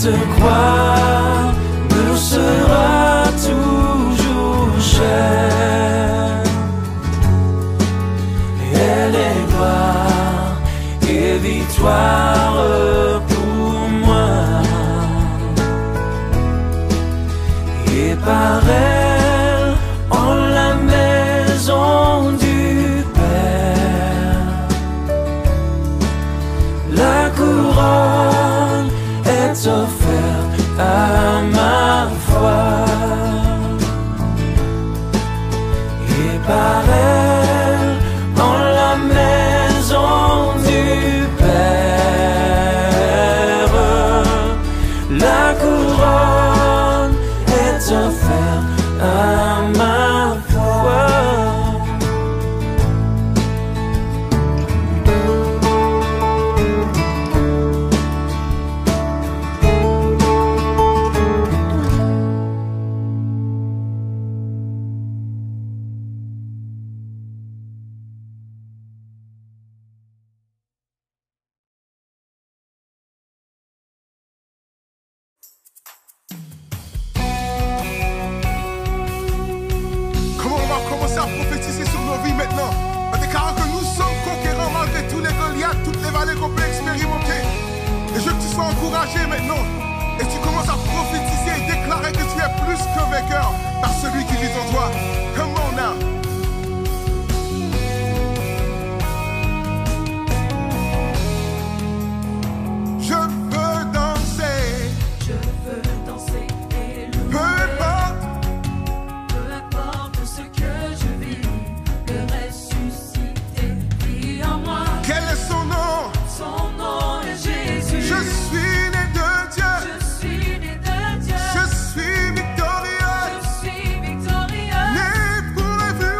Cette croix me sera toujours chère. Elle est gloire et victoire pour moi. Et par elle, en la maison du Père, la couronne est offerte à ma foi. Et par elle, en la maison du Père, la couronne est offerte à ma foi. Commencer à prophétiser sur nos vies maintenant, en déclarant que nous sommes conquérants malgré tous les Goliaths, toutes les vallées qu'on peut expérimenter. Et je veux que tu sois encouragé maintenant, et tu commences à prophétiser et déclarer que tu es plus qu'un vainqueur par celui qui vit en toi. Come on now. Je veux danser et louer. Peu importe ce que je vis, le ressuscité vit en moi. quel est son nom. Son nom est Jésus. Je suis né de Dieu. Je suis né de Dieu. Je suis victorieux. Je suis victorieux. Né pour la vue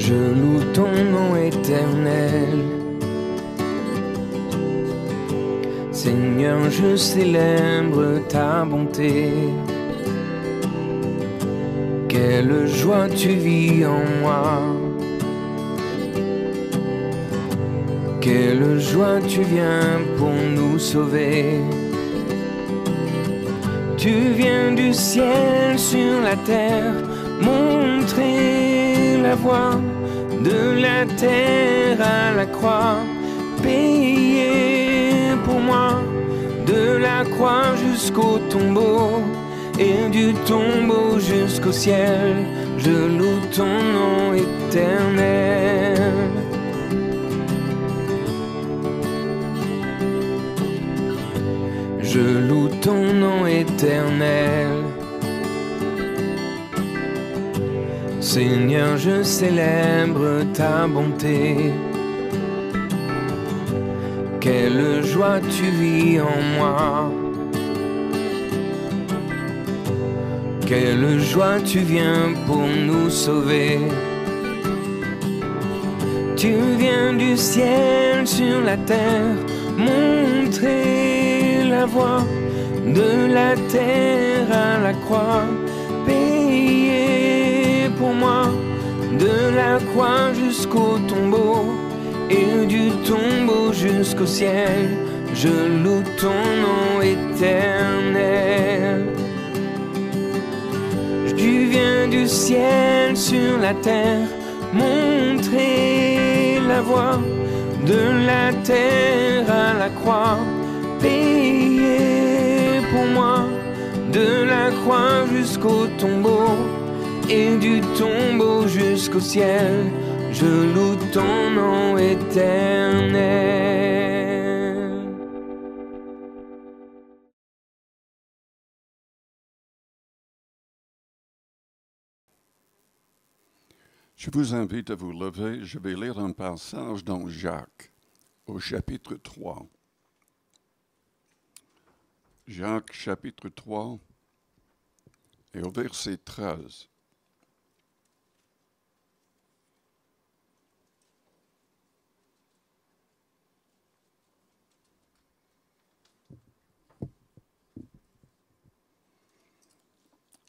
Je loue ton nom éternel. Seigneur, je célèbre ta bonté. Quelle joie tu vis en moi. Quelle joie tu viens pour nous sauver. Tu viens du ciel sur la terre, montrer la voie de la terre à la croix, payer pour moi, de la croix jusqu'au tombeau, et du tombeau jusqu'au ciel, je loue ton nom éternel. Je loue ton nom éternel. Seigneur, je célèbre ta bonté. Quelle joie tu vis en moi. Quelle joie tu viens pour nous sauver. Tu viens du ciel sur la terre, montrer la voie de la terre à la croix, payer pour moi, de la croix jusqu'au tombeau, et du tombeau jusqu'au ciel, je loue ton nom éternel. Tu viens du ciel sur la terre, montrer la voie de la terre à la croix, payer pour moi, de la croix jusqu'au tombeau, et du tombeau jusqu'au ciel, je loue ton nom éternel. Je vous invite à vous lever. Je vais lire un passage dans Jacques, au chapitre 3. Jacques, chapitre 3, et au verset 13.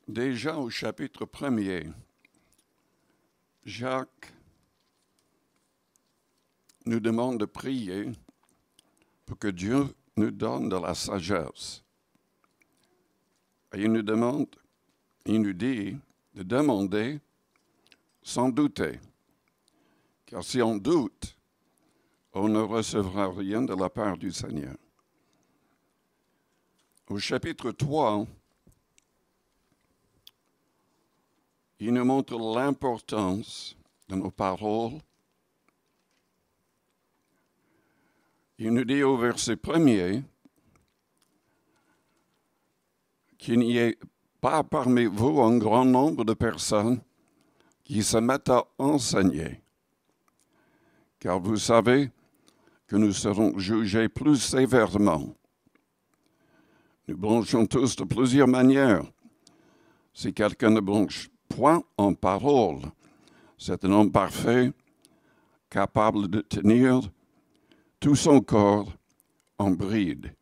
Déjà au chapitre 1er, Jacques nous demande de prier pour que Dieu nous donne de la sagesse. Et il nous dit de demander sans douter. Car si on doute, on ne recevra rien de la part du Seigneur. Au chapitre 3, il nous montre l'importance de nos paroles. Il nous dit au verset 1er qu'il n'y ait pas parmi vous un grand nombre de personnes qui se mettent à enseigner. Car vous savez que nous serons jugés plus sévèrement. Nous blanchons tous de plusieurs manières. Si quelqu'un ne blanche point en parole, c'est un homme parfait, capable de tenir tout son corps en bride.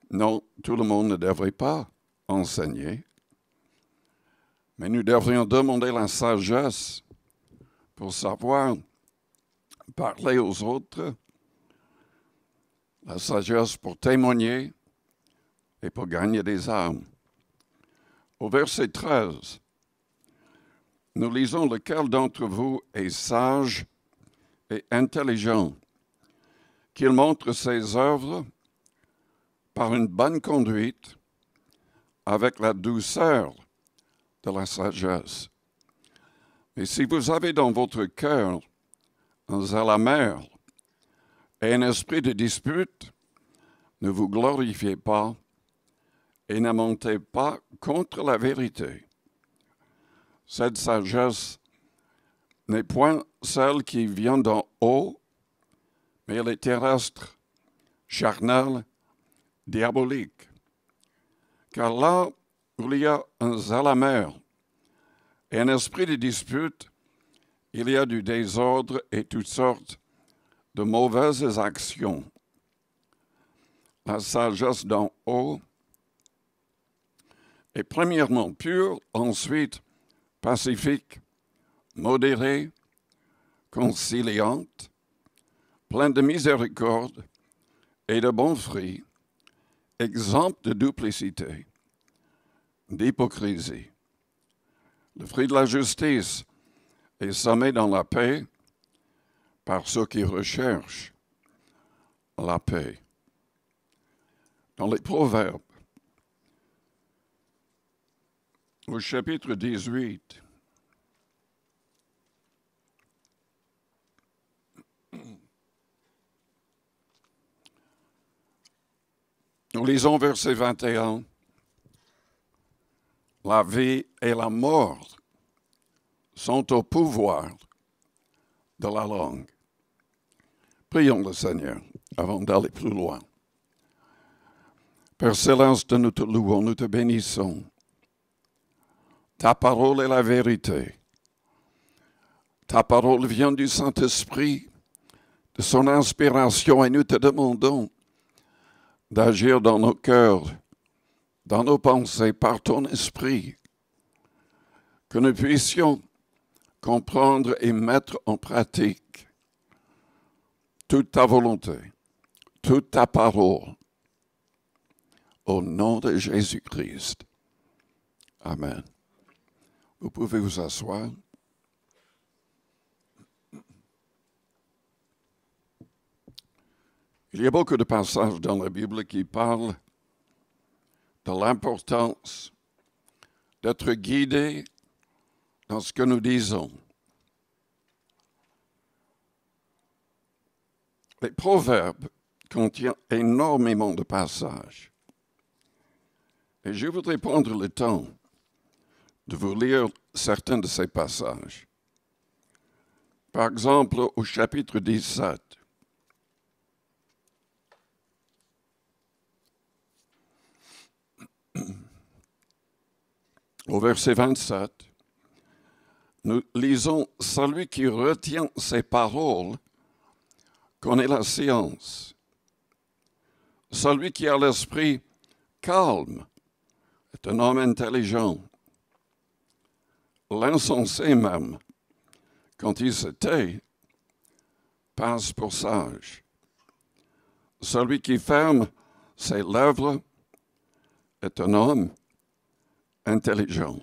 Non, tout le monde ne devrait pas enseigner, mais nous devrions demander la sagesse pour savoir parler aux autres, la sagesse pour témoigner et pour gagner des âmes. Au verset 13, nous lisons « Lequel d'entre vous est sage et intelligent, qu'il montre ses œuvres par une bonne conduite, avec la douceur de la sagesse. Mais si vous avez dans votre cœur un zèle amer et un esprit de dispute, ne vous glorifiez pas et ne montez pas contre la vérité. Cette sagesse n'est point celle qui vient d'en haut, mais elle est terrestre, charnelle, diabolique. Car là où il y a un zèle amer et un esprit de dispute, il y a du désordre et toutes sortes de mauvaises actions. La sagesse d'en haut est premièrement pure, ensuite pacifique, modérée, conciliante, pleine de miséricorde et de bons fruits, exempte de duplicité, d'hypocrisie. Le fruit de la justice est semé dans la paix par ceux qui recherchent la paix. Dans les Proverbes, au chapitre 18, nous lisons verset 21. La vie et la mort sont au pouvoir de la langue. Prions le Seigneur avant d'aller plus loin. Père Céleste, nous te louons, nous te bénissons. Ta parole est la vérité. Ta parole vient du Saint-Esprit, de son inspiration, et nous te demandons d'agir dans nos cœurs, dans nos pensées, par ton esprit, que nous puissions comprendre et mettre en pratique toute ta volonté, toute ta parole, au nom de Jésus-Christ. Amen. Vous pouvez vous asseoir. Il y a beaucoup de passages dans la Bible qui parlent de l'importance d'être guidé dans ce que nous disons. Les Proverbes contiennent énormément de passages. Et je voudrais prendre le temps de vous lire certains de ces passages. Par exemple, au chapitre 17, au verset 27, nous lisons « Celui qui retient ses paroles connaît la science. Celui qui a l'esprit calme est un homme intelligent. L'insensé même, quand il se tait, passe pour sage. Celui qui ferme ses lèvres est un homme intelligent. »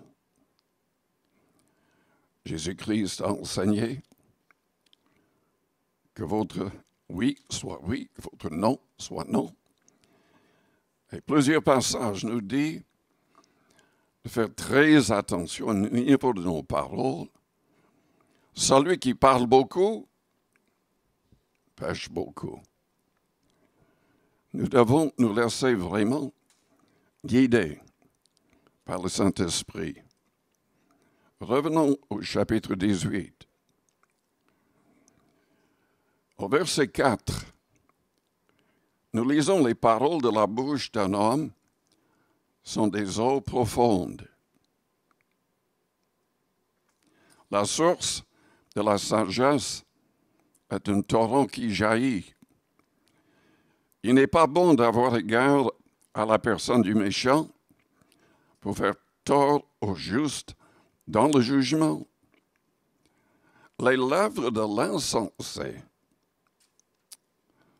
Jésus-Christ a enseigné que votre oui soit oui, que votre non soit non. Et plusieurs passages nous disent de faire très attention au niveau de nos paroles. Celui qui parle beaucoup pêche beaucoup. Nous devons nous laisser vraiment guider par le Saint-Esprit. Revenons au chapitre 18. Au verset 4, nous lisons les paroles de la bouche d'un homme sont des eaux profondes. La source de la sagesse est un torrent qui jaillit. Il n'est pas bon d'avoir égard à la personne du méchant pour faire tort au juste dans le jugement. Les lèvres de l'insensé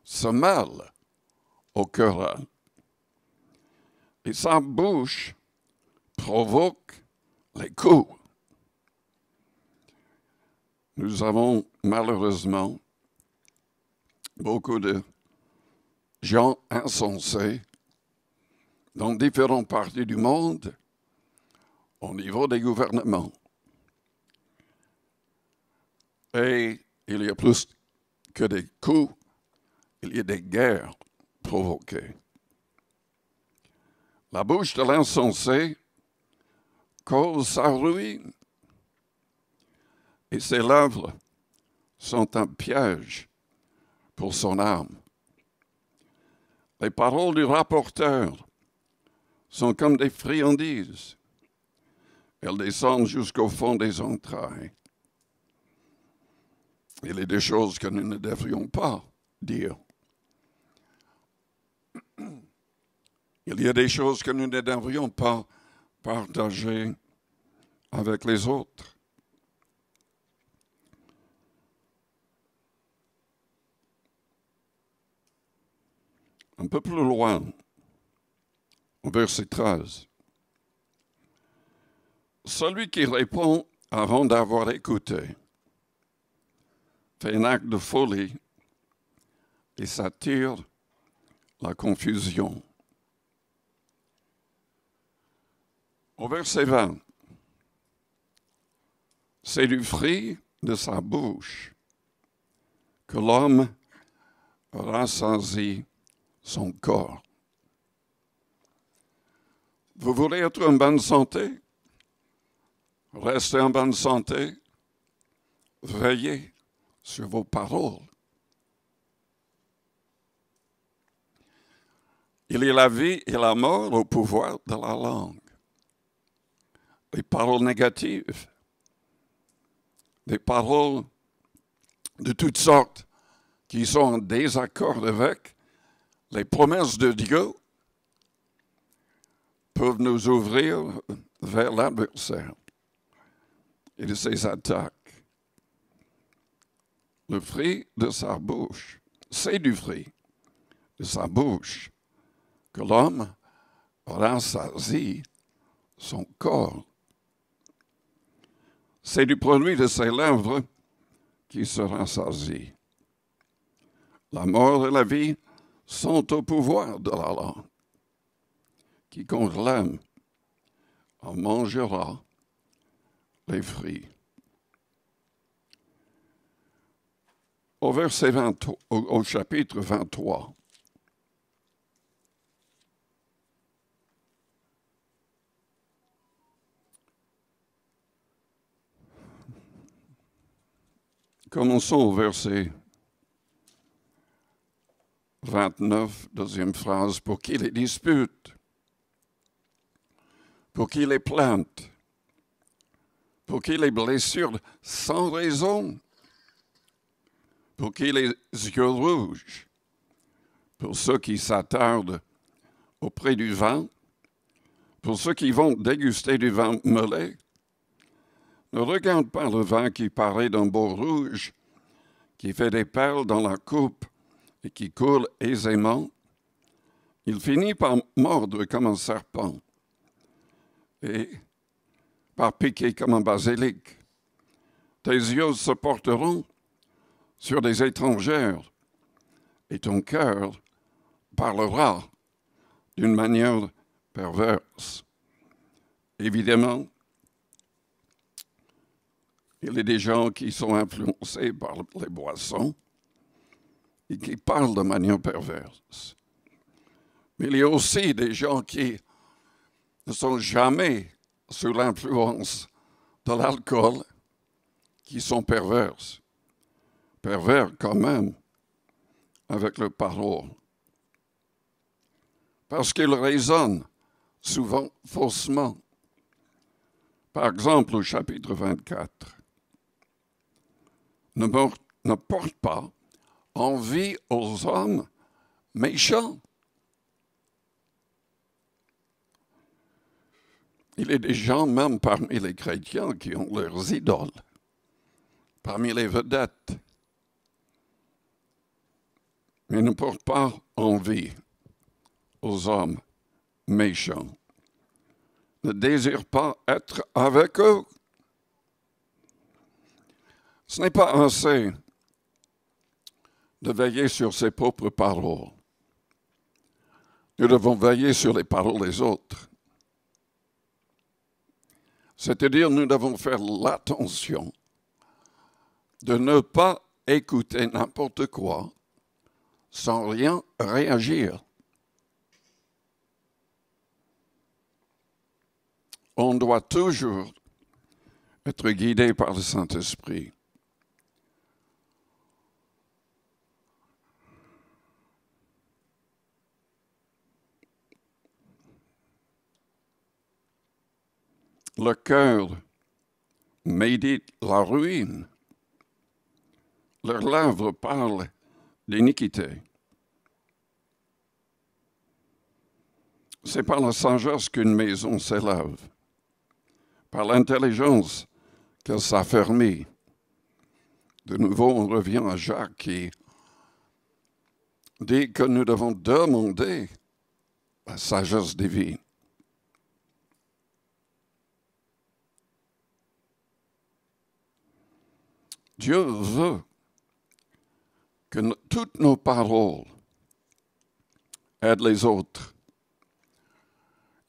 se mêlent au querelle, et sa bouche provoque les coups. Nous avons malheureusement beaucoup de gens insensés dans différentes parties du monde au niveau des gouvernements. Et il y a plus que des coups, il y a des guerres provoquées. La bouche de l'insensé cause sa ruine, et ses lèvres sont un piège pour son âme. Les paroles du rapporteur sont comme des friandises. Elles descendent jusqu'au fond des entrailles. Il y a des choses que nous ne devrions pas dire. Il y a des choses que nous ne devrions pas partager avec les autres. Un peu plus loin, au verset 13. Celui qui répond avant d'avoir écouté fait un acte de folie et s'attire la confusion. Au verset 20, c'est du fruit de sa bouche que l'homme rassasie son corps. Vous voulez être en bonne santé? Restez en bonne santé. Veillez sur vos paroles. Il y a la vie et la mort au pouvoir de la langue. Les paroles négatives, des paroles de toutes sortes qui sont en désaccord avec les promesses de Dieu peuvent nous ouvrir vers l'adversaire et de ses attaques. Le fruit de sa bouche, c'est du fruit de sa bouche que l'homme rassasie son corps. C'est du produit de ses lèvres qui se rassasie. La mort et la vie sont au pouvoir de la langue. Quiconque l'aime en mangera les fruits. Au chapitre 23, commençons au verset 29, deuxième phrase, pour qui les dispute, pour qui les plaintes, pour qui les blessures sans raison, pour qui les yeux rouges, pour ceux qui s'attardent auprès du vin, pour ceux qui vont déguster du vin meulé. Ne regarde pas le vin qui paraît d'un beau rouge, qui fait des perles dans la coupe et qui coule aisément. Il finit par mordre comme un serpent et par piquer comme un basilic. Tes yeux se porteront sur des étrangères et ton cœur parlera d'une manière perverse. Évidemment, il y a des gens qui sont influencés par les boissons et qui parlent de manière perverse. Mais il y a aussi des gens qui ne sont jamais sous l'influence de l'alcool, qui sont perverses. Pervers quand même avec leurs paroles. Parce qu'ils raisonnent souvent faussement. Par exemple, au chapitre 24, ne porte pas envie aux hommes méchants. Il y a des gens, même parmi les chrétiens, qui ont leurs idoles, parmi les vedettes. Mais ne portent pas envie aux hommes méchants. Ne désire pas être avec eux. Ce n'est pas assez de veiller sur ses propres paroles. Nous devons veiller sur les paroles des autres. C'est-à-dire, nous devons faire l'attention de ne pas écouter n'importe quoi sans rien réagir. On doit toujours être guidé par le Saint-Esprit. Le cœur médite la ruine, leurs lèvres parlent d'iniquité. C'est par la sagesse qu'une maison s'élève, par l'intelligence qu'elle s'affermit. De nouveau, on revient à Jacques qui dit que nous devons demander la sagesse divine. Dieu veut que toutes nos paroles aident les autres.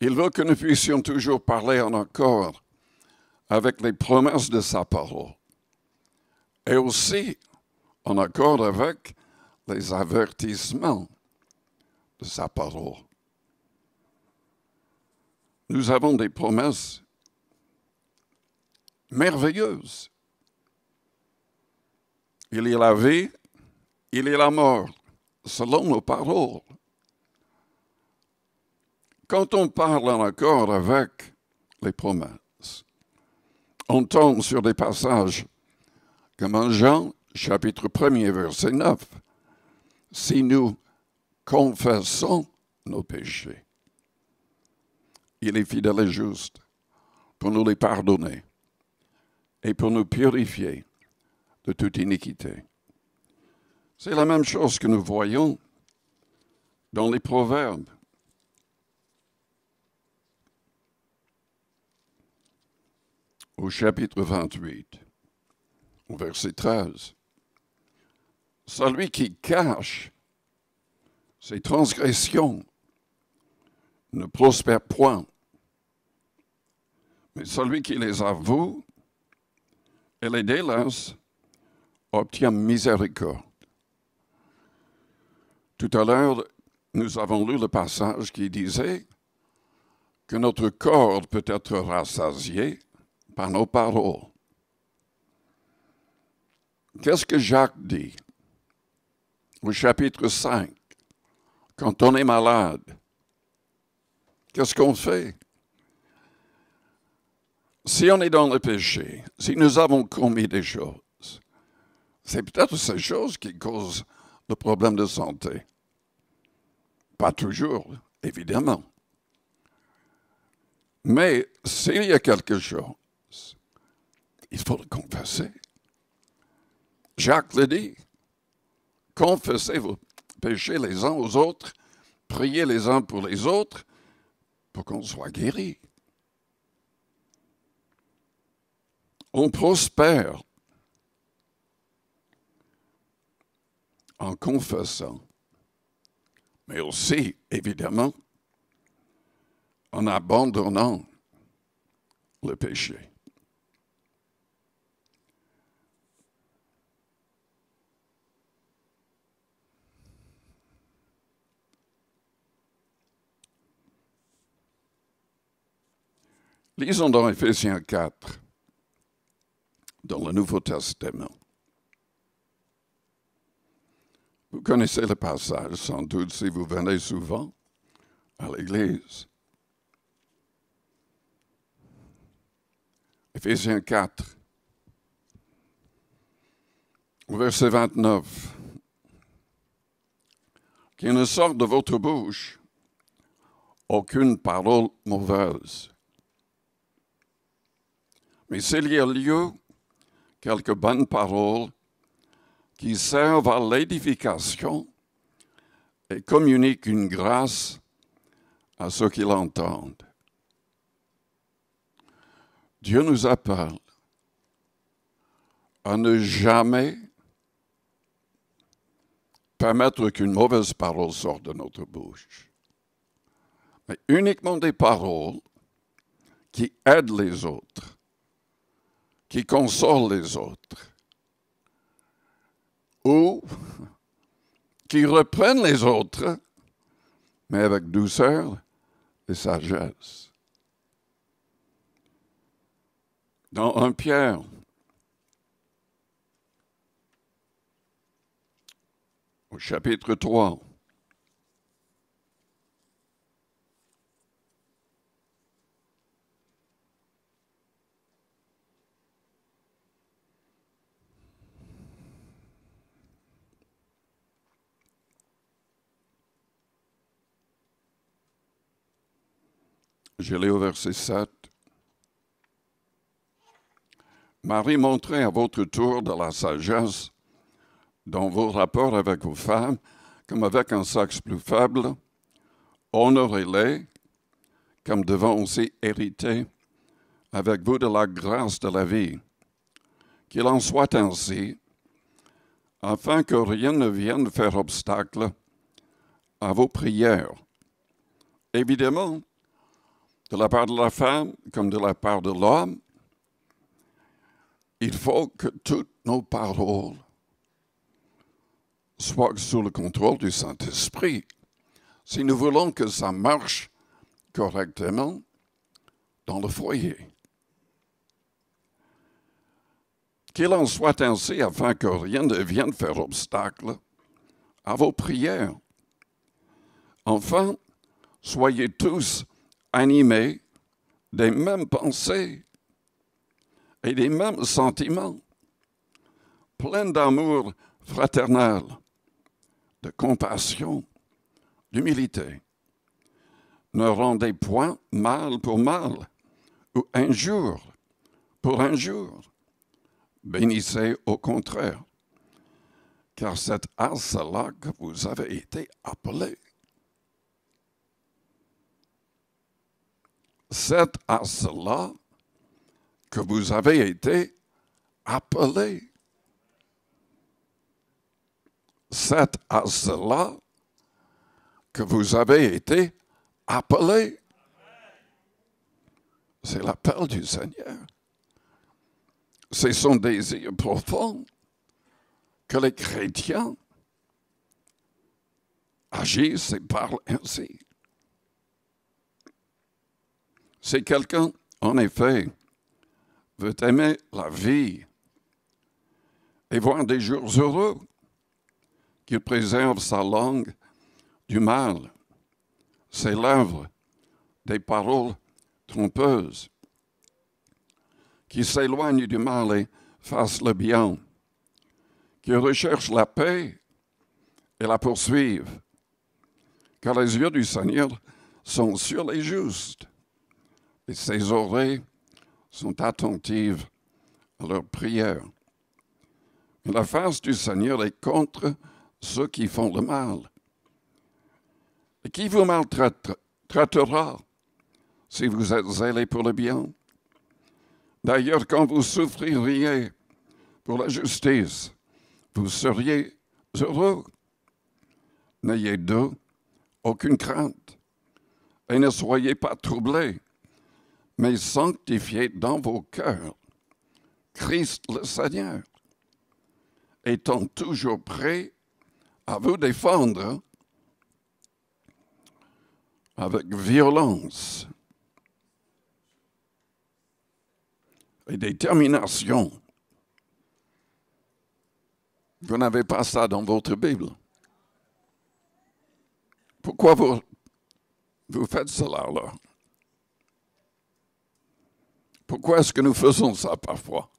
Il veut que nous puissions toujours parler en accord avec les promesses de sa parole et aussi en accord avec les avertissements de sa parole. Nous avons des promesses merveilleuses. Il y a la vie, il y a la mort, selon nos paroles. Quand on parle en accord avec les promesses, on tombe sur des passages comme en Jean, chapitre 1er, verset 9. Si nous confessons nos péchés, il est fidèle et juste pour nous les pardonner et pour nous purifier de toute iniquité. C'est la même chose que nous voyons dans les Proverbes. Au chapitre 28, au verset 13. Celui qui cache ses transgressions ne prospère point, mais celui qui les avoue et les délaisse obtient miséricorde. Tout à l'heure, nous avons lu le passage qui disait que notre corps peut être rassasié par nos paroles. Qu'est-ce que Jacques dit au chapitre 5? Quand on est malade, qu'est-ce qu'on fait? Si on est dans le péché, si nous avons commis des choses, c'est peut-être ces choses qui causent le problème de santé. Pas toujours, évidemment. Mais s'il y a quelque chose, il faut le confesser. Jacques le dit. Confessez vos péchés les uns aux autres, priez les uns pour les autres, pour qu'on soit guéri. On prospère en confessant, mais aussi, évidemment, en abandonnant le péché. Lisons dans Éphésiens 4, dans le Nouveau Testament. Vous connaissez le passage, sans doute, si vous venez souvent à l'Église. Éphésiens 4, verset 29. Qu'il ne sorte de votre bouche aucune parole mauvaise. Mais s'il y a lieu, quelques bonnes paroles qui servent à l'édification et communiquent une grâce à ceux qui l'entendent. Dieu nous appelle à ne jamais permettre qu'une mauvaise parole sorte de notre bouche, mais uniquement des paroles qui aident les autres, qui consolent les autres, ou qui reprennent les autres, mais avec douceur et sagesse. Dans 1 Pierre, au chapitre 3, Je l'ai au verset 7. Marie, montrez à votre tour de la sagesse dans vos rapports avec vos femmes, comme avec un sexe plus faible. Honorez-les, comme devant aussi hériter avec vous de la grâce de la vie. Qu'il en soit ainsi, afin que rien ne vienne faire obstacle à vos prières. Évidemment, de la part de la femme comme de la part de l'homme, il faut que toutes nos paroles soient sous le contrôle du Saint-Esprit. Si nous voulons que ça marche correctement dans le foyer. Qu'il en soit ainsi afin que rien ne vienne faire obstacle à vos prières. Enfin, soyez tous animés des mêmes pensées et des mêmes sentiments, pleins d'amour fraternel, de compassion, d'humilité. Ne rendez point mal pour mal ou injure pour injure. Bénissez au contraire, car c'est à cela que vous avez été appelés. C'est à cela que vous avez été appelés. C'est à cela que vous avez été appelés. C'est l'appel du Seigneur. C'est son désir profond que les chrétiens agissent et parlent ainsi. Si quelqu'un, en effet, veut aimer la vie et voir des jours heureux, qu'il préserve sa langue du mal, ses lèvres des paroles trompeuses, qui s'éloigne du mal et fasse le bien, qui recherche la paix et la poursuive, car les yeux du Seigneur sont sur les justes, et ses oreilles sont attentives à leurs prières. Mais la face du Seigneur est contre ceux qui font le mal. Et qui vous maltraitera si vous êtes zélés pour le bien? D'ailleurs, quand vous souffririez pour la justice, vous seriez heureux. N'ayez d'eux aucune crainte et ne soyez pas troublés, mais sanctifiez dans vos cœurs Christ le Seigneur, étant toujours prêt à vous défendre avec violence et détermination. Vous n'avez pas ça dans votre Bible. Pourquoi vous faites cela là? Pourquoi est-ce que nous faisons ça parfois?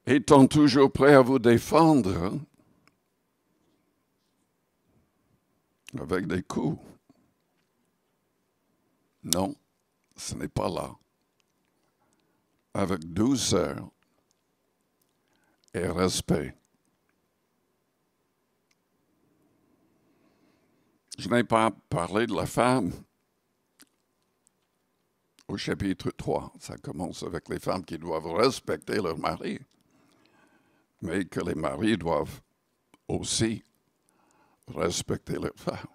Étant toujours prêt à vous défendre avec des coups. Non, ce n'est pas là. Avec douceur et respect. Je n'ai pas parlé de la femme au chapitre 3. Ça commence avec les femmes qui doivent respecter leur mari, mais que les maris doivent aussi respecter leurs femmes.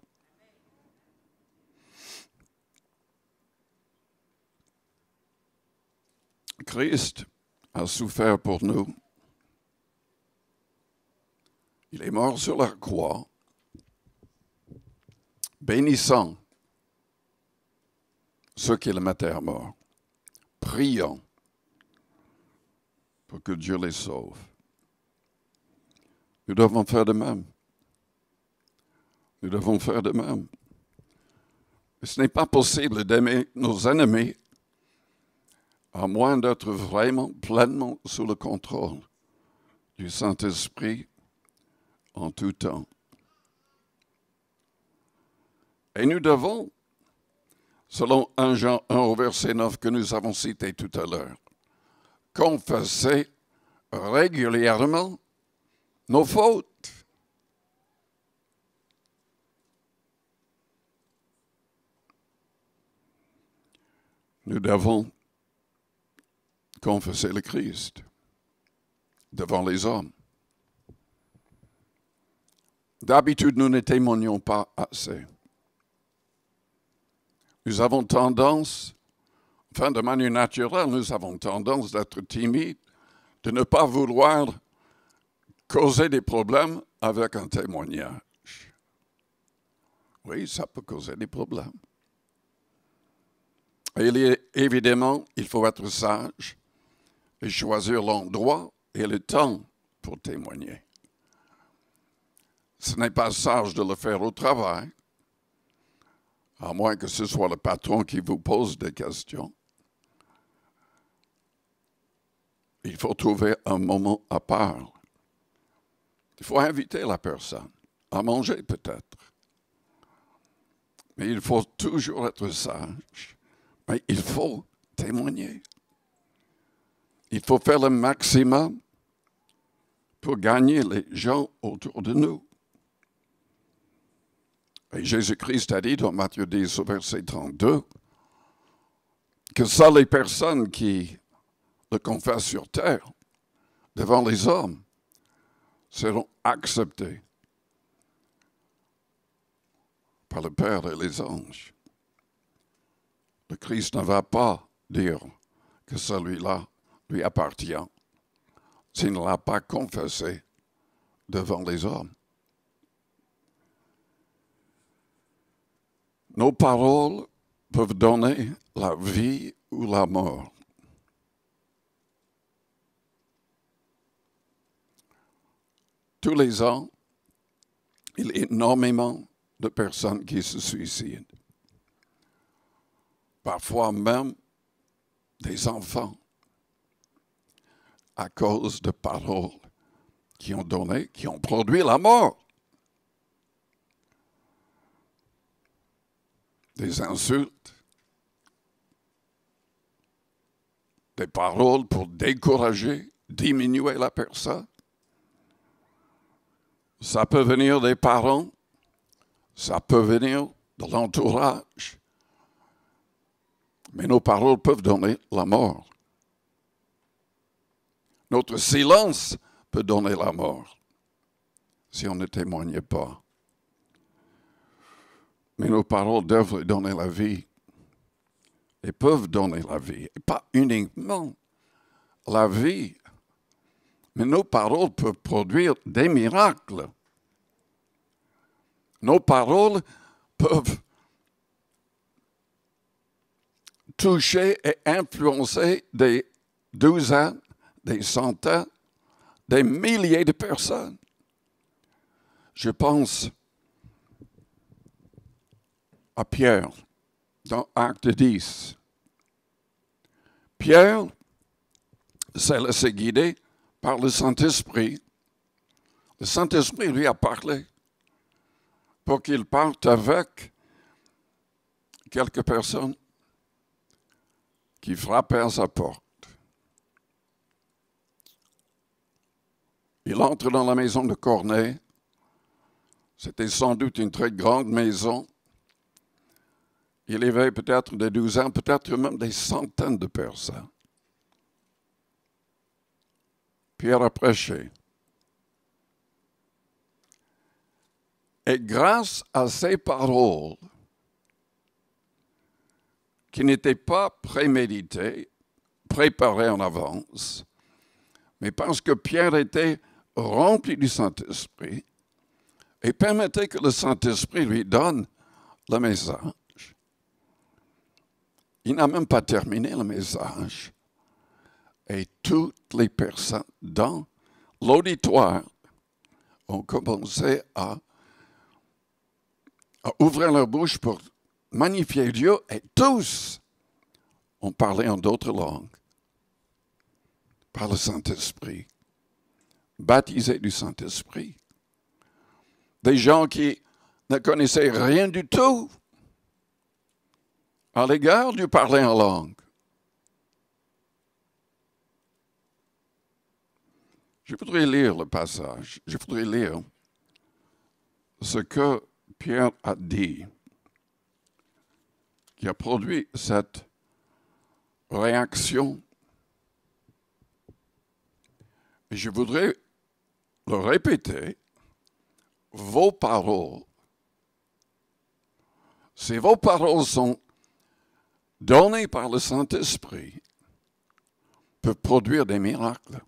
Christ a souffert pour nous. Il est mort sur la croix, bénissant ceux qui le mettaient à mort, priant pour que Dieu les sauve. Nous devons faire de même. Nous devons faire de même. Ce n'est pas possible d'aimer nos ennemis à moins d'être vraiment pleinement sous le contrôle du Saint-Esprit en tout temps. Et nous devons, selon 1 Jean 1 au verset 9 que nous avons cité tout à l'heure, confesser régulièrement nos fautes. Nous devons confesser le Christ devant les hommes. D'habitude, nous ne témoignons pas assez. Nous avons tendance, enfin de manière naturelle, nous avons tendance d'être timides, de ne pas vouloir causer des problèmes avec un témoignage. Oui, ça peut causer des problèmes. Et évidemment, il faut être sage et choisir l'endroit et le temps pour témoigner. Ce n'est pas sage de le faire au travail, à moins que ce soit le patron qui vous pose des questions. Il faut trouver un moment à part. Il faut inviter la personne à manger peut-être. Mais il faut toujours être sage. Mais il faut témoigner. Il faut faire le maximum pour gagner les gens autour de nous. Et Jésus-Christ a dit dans Matthieu 10 au verset 32 que seules les personnes qui le confessent sur terre devant les hommes seront acceptées par le Père et les anges. Le Christ ne va pas dire que celui-là lui appartient s'il ne l'a pas confessé devant les hommes. Nos paroles peuvent donner la vie ou la mort. Tous les ans, il y a énormément de personnes qui se suicident. Parfois même des enfants à cause de paroles qui ont produit la mort. Des insultes, des paroles pour décourager, diminuer la personne. Ça peut venir des parents, ça peut venir de l'entourage. Mais nos paroles peuvent donner la mort. Notre silence peut donner la mort si on ne témoignait pas. Mais nos paroles doivent donner la vie et peuvent donner la vie. Et pas uniquement la vie, mais nos paroles peuvent produire des miracles. Nos paroles peuvent toucher et influencer des douzaines, des centaines, des milliers de personnes. Je pense à Pierre dans Acte 10. Pierre s'est laissé guider par le Saint-Esprit. Le Saint-Esprit lui a parlé pour qu'il parte avec quelques personnes qui frappaient à sa porte. Il entre dans la maison de Corneille. C'était sans doute une très grande maison. Il y avait peut-être des douzaines, peut-être même des centaines de personnes. Pierre a prêché. Et grâce à ces paroles, qui n'étaient pas préméditées, préparées en avance, mais parce que Pierre était rempli du Saint-Esprit et permettait que le Saint-Esprit lui donne le message. Il n'a même pas terminé le message. Et toutes les personnes dans l'auditoire ont commencé à ouvrir leur bouche pour magnifier Dieu et tous ont parlé en d'autres langues par le Saint-Esprit, baptisés du Saint-Esprit. Des gens qui ne connaissaient rien du tout à l'égard du parler en langue. Je voudrais lire le passage. Je voudrais lire ce que Pierre a dit, qui a produit cette réaction. Et je voudrais le répéter. Vos paroles, si vos paroles sont données par le Saint-Esprit, peuvent produire des miracles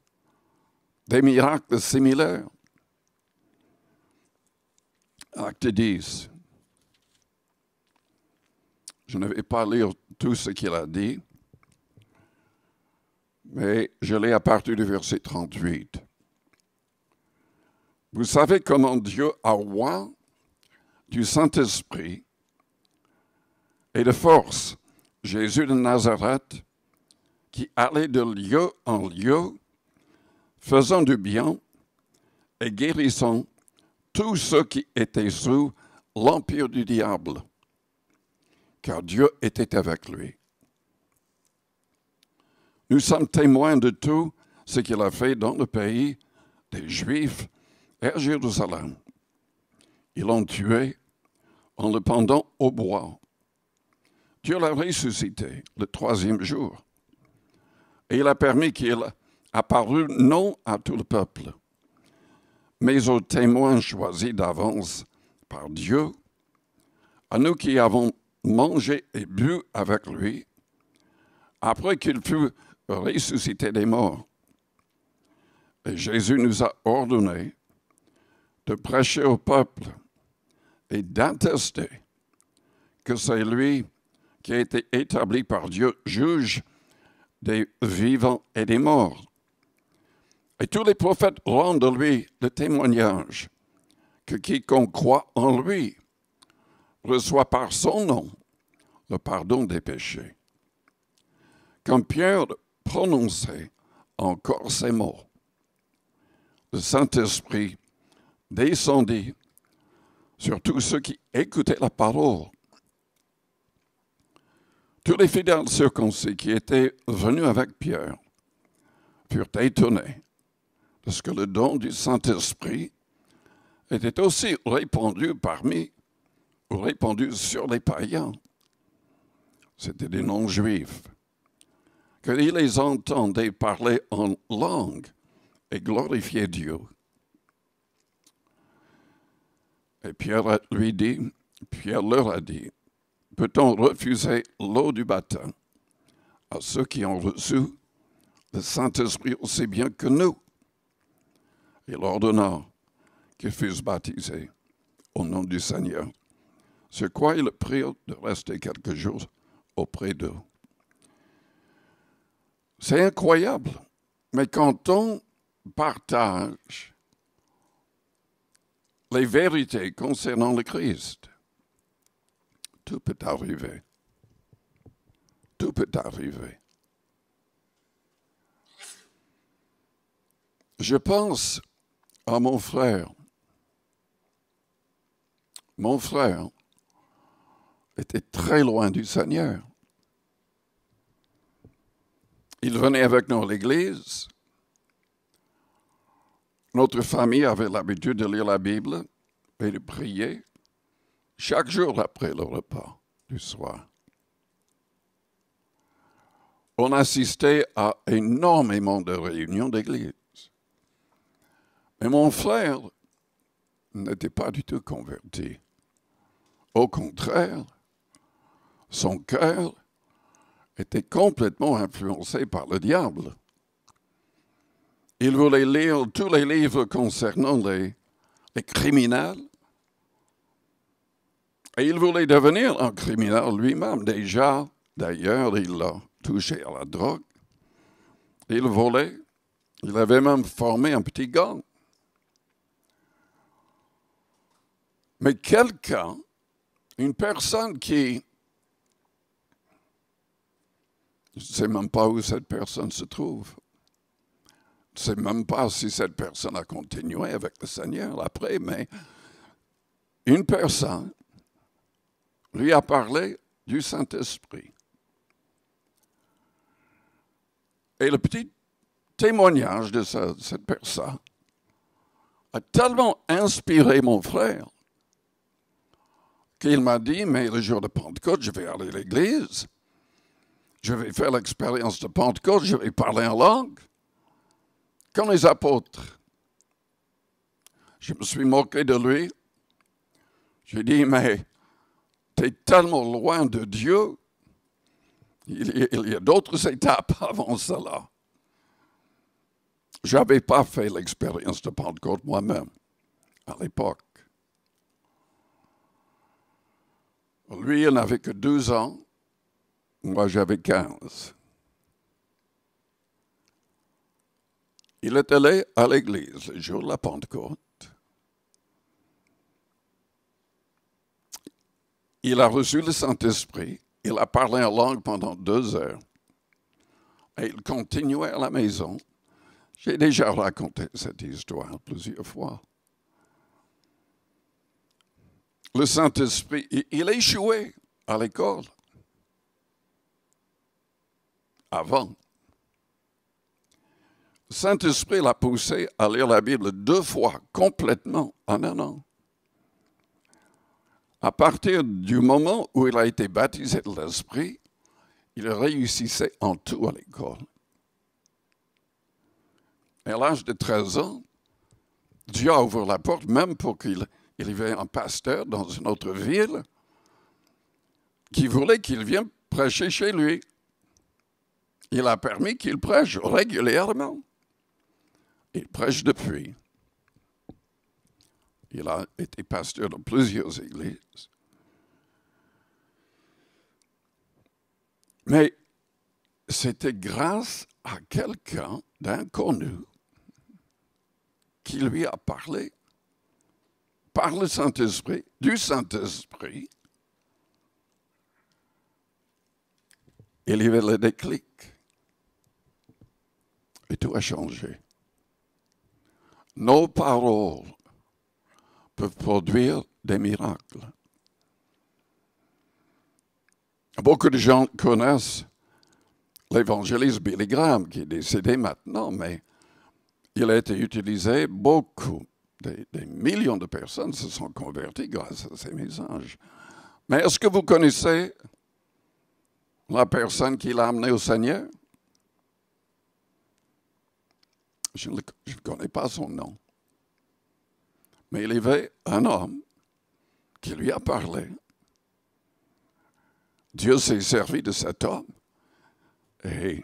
similaires. Acte 10. Je ne vais pas lire tout ce qu'il a dit, mais je lis à partir du verset 38. Vous savez comment Dieu a oint du Saint-Esprit et de force Jésus de Nazareth, qui allait de lieu en lieu, faisant du bien et guérissant tous ceux qui étaient sous l'empire du diable, car Dieu était avec lui. Nous sommes témoins de tout ce qu'il a fait dans le pays des Juifs et à Jérusalem. Ils l'ont tué en le pendant au bois. Dieu l'a ressuscité le 3e jour. Et il a permis qu'il apparût non à tout le peuple, mais aux témoins choisis d'avance par Dieu, à nous qui avons mangé et bu avec lui, après qu'il fut ressuscité des morts. Et Jésus nous a ordonné de prêcher au peuple et d'attester que c'est lui qui a été établi par Dieu juge des vivants et des morts. Et tous les prophètes rendent de lui le témoignage que quiconque croit en lui reçoit par son nom le pardon des péchés. Quand Pierre prononçait encore ces mots, le Saint-Esprit descendit sur tous ceux qui écoutaient la parole. Tous les fidèles circoncis qui étaient venus avec Pierre furent étonnés de ce que le don du Saint-Esprit était aussi répandu sur les païens. C'était des non-juifs. Qu'ils les entendaient parler en langue et glorifier Dieu. Et Pierre leur a dit, peut-on refuser l'eau du baptême à ceux qui ont reçu le Saint-Esprit aussi bien que nous? Il ordonna qu'ils fussent baptisés au nom du Seigneur, sur quoi ils prirent de rester quelques jours auprès d'eux. C'est incroyable, mais quand on partage les vérités concernant le Christ, tout peut arriver. Tout peut arriver. Je pense à mon frère. Mon frère était très loin du Seigneur. Il venait avec nous à l'église. Notre famille avait l'habitude de lire la Bible et de prier chaque jour après le repas du soir. On assistait à énormément de réunions d'église. Mais mon frère n'était pas du tout converti. Au contraire, son cœur était complètement influencé par le diable. Il voulait lire tous les livres concernant les criminels. Et il voulait devenir un criminel lui-même. Déjà, d'ailleurs, il a touché à la drogue. Il volait. Il avait même formé un petit gang. Mais quelqu'un, une personne qui, je ne sais même pas où cette personne se trouve. Je ne sais même pas si cette personne a continué avec le Seigneur après, mais une personne lui a parlé du Saint-Esprit. Et le petit témoignage de cette personne a tellement inspiré mon frère qu'il m'a dit, mais le jour de Pentecôte, je vais aller à l'église, je vais faire l'expérience de Pentecôte, je vais parler en langue, comme les apôtres. Je me suis moqué de lui. J'ai dit, mais tu es tellement loin de Dieu, il y a d'autres étapes avant cela. Je n'avais pas fait l'expérience de Pentecôte moi-même à l'époque. Lui, il n'avait que 12 ans. Moi, j'avais 15. Il est allé à l'église le jour de la Pentecôte. Il a reçu le Saint-Esprit. Il a parlé en langue pendant 2 heures. Et il continuait à la maison. J'ai déjà raconté cette histoire plusieurs fois. Le Saint-Esprit, il échouait à l'école. Avant. Le Saint-Esprit l'a poussé à lire la Bible 2 fois, complètement, en 1 an. À partir du moment où il a été baptisé de l'Esprit, il réussissait en tout à l'école. Et à l'âge de 13 ans, Dieu a ouvert la porte, même pour qu'il y avait un pasteur dans une autre ville qui voulait qu'il vienne prêcher chez lui. Il a permis qu'il prêche régulièrement. Il prêche depuis. Il a été pasteur de plusieurs églises. Mais c'était grâce à quelqu'un d'inconnu qui lui a parlé par le Saint-Esprit, du Saint-Esprit. Il y avait le déclic. Et tout a changé. Nos paroles peuvent produire des miracles. Beaucoup de gens connaissent l'évangéliste Billy Graham, qui est décédé maintenant, mais il a été utilisé beaucoup. Des millions de personnes se sont converties grâce à ces messages. Mais est-ce que vous connaissez la personne qui l'a amené au Seigneur? Je ne connais pas son nom. Mais il y avait un homme qui lui a parlé. Dieu s'est servi de cet homme. Et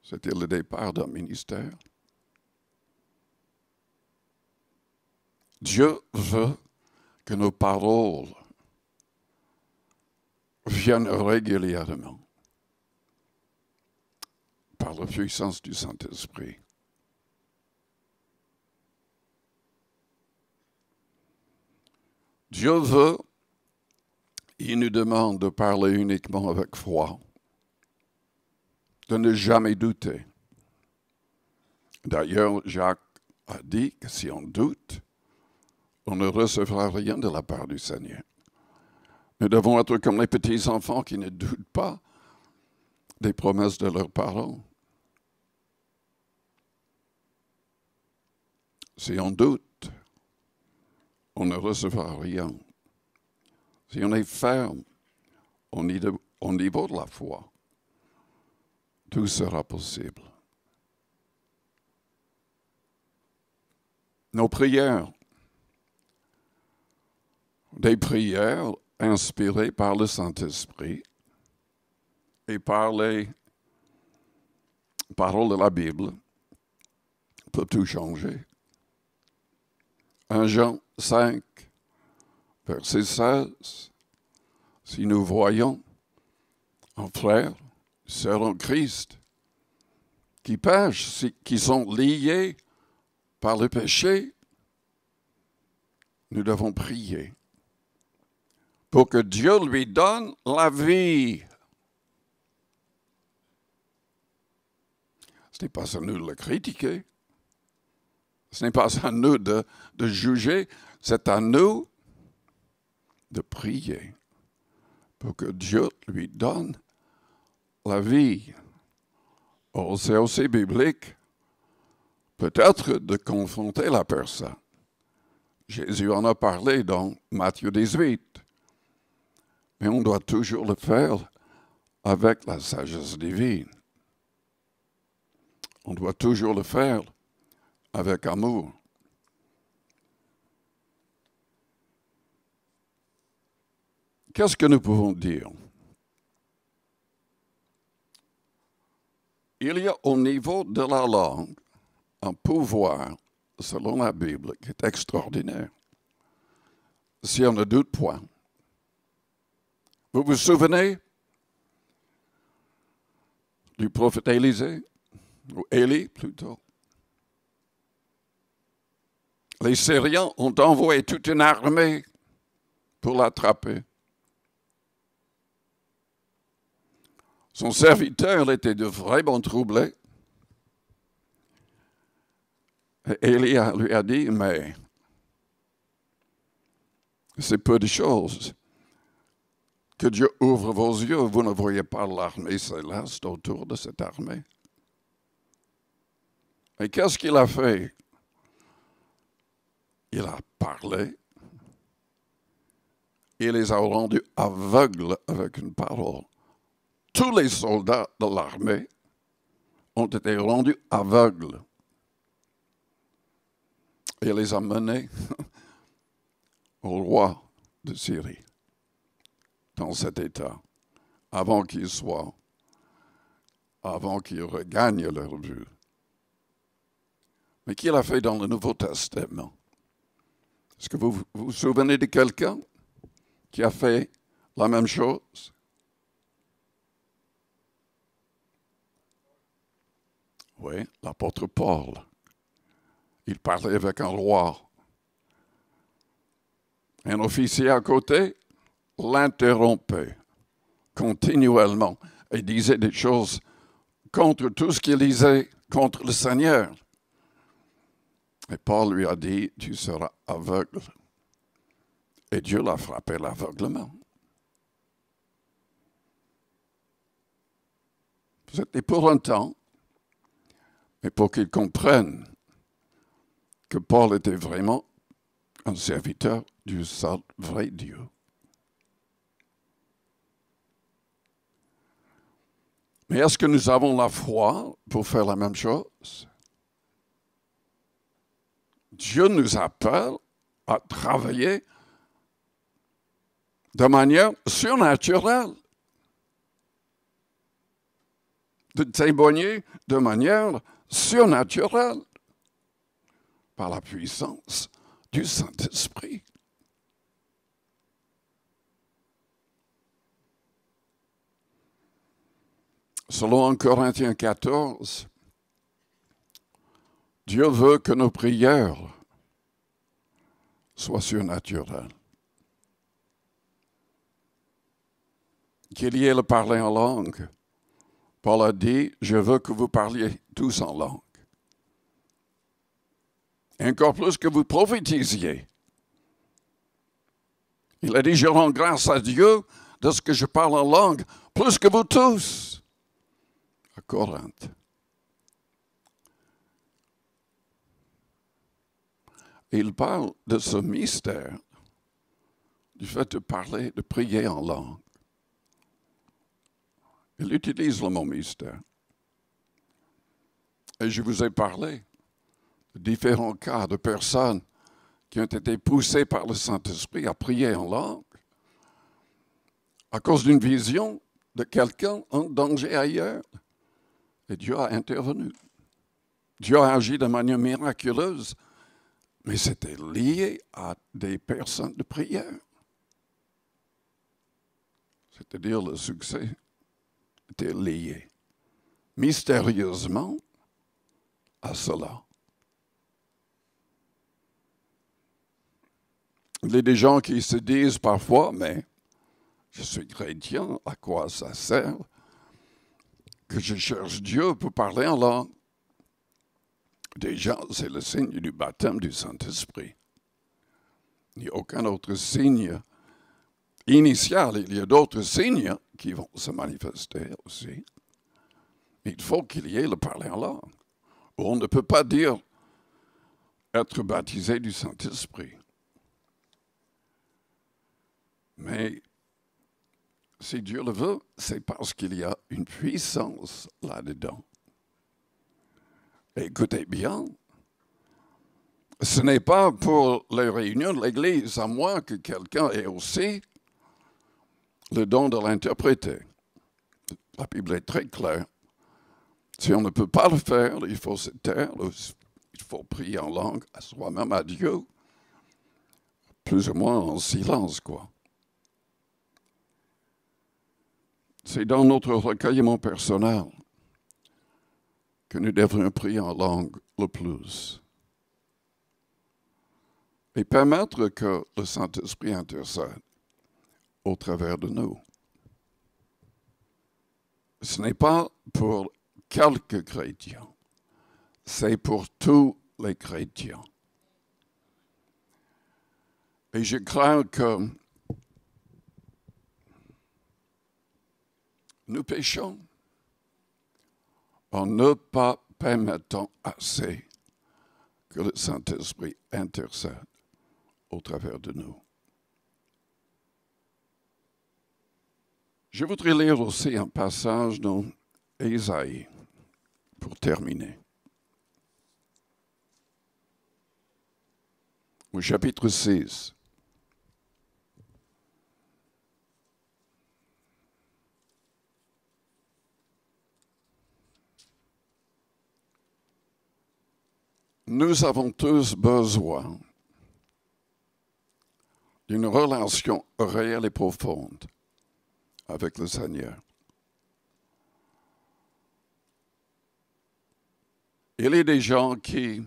c'était le départ d'un ministère. Dieu veut que nos paroles viennent régulièrement par la puissance du Saint-Esprit. Dieu veut, il nous demande de parler uniquement avec foi, de ne jamais douter. D'ailleurs, Jacques a dit que si on doute, on ne recevra rien de la part du Seigneur. Nous devons être comme les petits enfants qui ne doutent pas des promesses de leurs parents. Si on doute, on ne recevra rien. Si on est ferme au niveau de la foi, tout sera possible. Nos prières, des prières inspirées par le Saint-Esprit et par les paroles de la Bible, peuvent tout changer. 1 Jean 5, verset 16, si nous voyons un frère, sœur en Christ, qui pêchent, qui sont liés par le péché, nous devons prier pour que Dieu lui donne la vie. Ce n'est pas à nous de le critiquer. Ce n'est pas à nous de juger. C'est à nous de prier pour que Dieu lui donne la vie. Or, c'est aussi biblique, peut-être, de confronter la personne. Jésus en a parlé dans Matthieu 18. Mais on doit toujours le faire avec la sagesse divine. On doit toujours le faire avec amour. Qu'est-ce que nous pouvons dire? Il y a au niveau de la langue un pouvoir, selon la Bible, qui est extraordinaire. Si on ne doute point. Vous vous souvenez du prophète Élisée, ou Élie plutôt? Les Syriens ont envoyé toute une armée pour l'attraper. Son serviteur était de vraiment troublé. Et Élie lui a dit, mais c'est peu de choses. Que Dieu ouvre vos yeux, vous ne voyez pas l'armée céleste autour de cette armée. Et qu'est-ce qu'il a fait? Il a parlé. Il les a rendus aveugles avec une parole. Tous les soldats de l'armée ont été rendus aveugles. Il les a menés au roi de Syrie, dans cet état, avant qu'ils regagnent leur vue. Mais qu'il a fait dans le Nouveau Testament? Est-ce que vous vous souvenez de quelqu'un qui a fait la même chose? Oui, l'apôtre Paul. Il parlait avec un roi. Un officier à côté l'interrompait continuellement et disait des choses contre tout ce qu'il disait contre le Seigneur. Et Paul lui a dit, tu seras aveugle. Et Dieu l'a frappé l'aveuglement. C'était pour un temps, mais pour qu'il comprenne que Paul était vraiment un serviteur du seul vrai Dieu. Mais est-ce que nous avons la foi pour faire la même chose? Dieu nous appelle à travailler de manière surnaturelle, de témoigner de manière surnaturelle par la puissance du Saint-Esprit. Selon 1 Corinthiens 14, Dieu veut que nos prières soient surnaturelles. Qu'il y ait le parler en langue. Paul a dit, je veux que vous parliez tous en langue. Et encore plus que vous prophétisiez. Il a dit, je rends grâce à Dieu de ce que je parle en langue, plus que vous tous. À Corinthe. Il parle de ce mystère, du fait de parler, de prier en langue. Il utilise le mot mystère. Et je vous ai parlé de différents cas de personnes qui ont été poussées par le Saint-Esprit à prier en langue à cause d'une vision de quelqu'un en danger ailleurs. Et Dieu a intervenu. Dieu a agi de manière miraculeuse, mais c'était lié à des personnes de prière. C'est-à-dire le succès était lié mystérieusement à cela. Il y a des gens qui se disent parfois, mais je suis chrétien, à quoi ça sert que je cherche Dieu pour parler en langue? Déjà, c'est le signe du baptême du Saint-Esprit. Il n'y a aucun autre signe initial, il y a d'autres signes qui vont se manifester aussi. Il faut qu'il y ait le parler en langue. On ne peut pas dire être baptisé du Saint-Esprit. Mais si Dieu le veut, c'est parce qu'il y a une puissance là-dedans. Écoutez bien, ce n'est pas pour les réunions de l'Église, à moins que quelqu'un ait aussi le don de l'interpréter. La Bible est très claire. Si on ne peut pas le faire, il faut se taire, il faut prier en langue à soi-même, à Dieu, plus ou moins en silence, quoi. C'est dans notre recueillement personnel que nous devrions prier en langue le plus. Et permettre que le Saint-Esprit intercède au travers de nous. Ce n'est pas pour quelques chrétiens, c'est pour tous les chrétiens. Et je crains que nous péchons en ne pas permettant assez que le Saint-Esprit intercède au travers de nous. Je voudrais lire aussi un passage dans Ésaïe pour terminer. Au chapitre 6. Nous avons tous besoin d'une relation réelle et profonde avec le Seigneur. Il y a des gens qui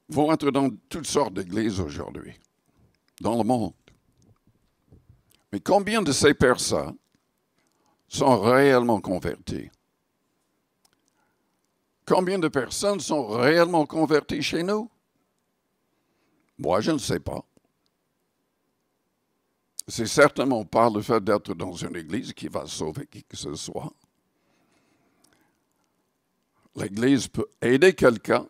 vont être dans toutes sortes d'églises aujourd'hui, dans le monde. Mais combien de ces personnes sont réellement converties? Combien de personnes sont réellement converties chez nous? Moi, je ne sais pas. C'est certainement pas le fait d'être dans une église qui va sauver qui que ce soit. L'Église peut aider quelqu'un.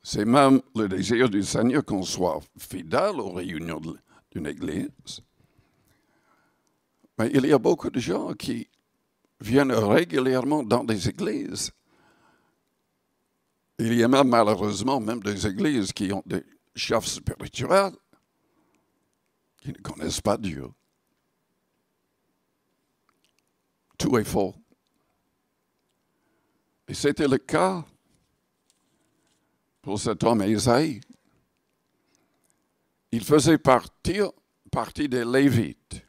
C'est même le désir du Seigneur qu'on soit fidèle aux réunions d'une Église. Mais il y a beaucoup de gens qui viennent régulièrement dans des églises. Il y a même, malheureusement, même des églises qui ont des chefs spirituels qui ne connaissent pas Dieu. Tout est faux. Et c'était le cas pour cet homme Ésaïe. Il faisait partie des Lévites.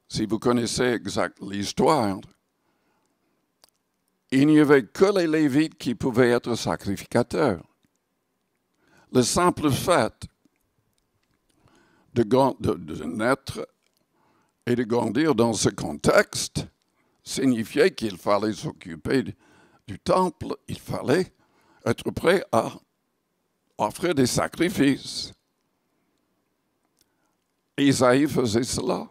Si vous connaissez exact l'histoire, il n'y avait que les Lévites qui pouvaient être sacrificateurs. Le simple fait de naître et de grandir dans ce contexte signifiait qu'il fallait s'occuper du temple, il fallait être prêt à offrir des sacrifices. Ésaïe faisait cela.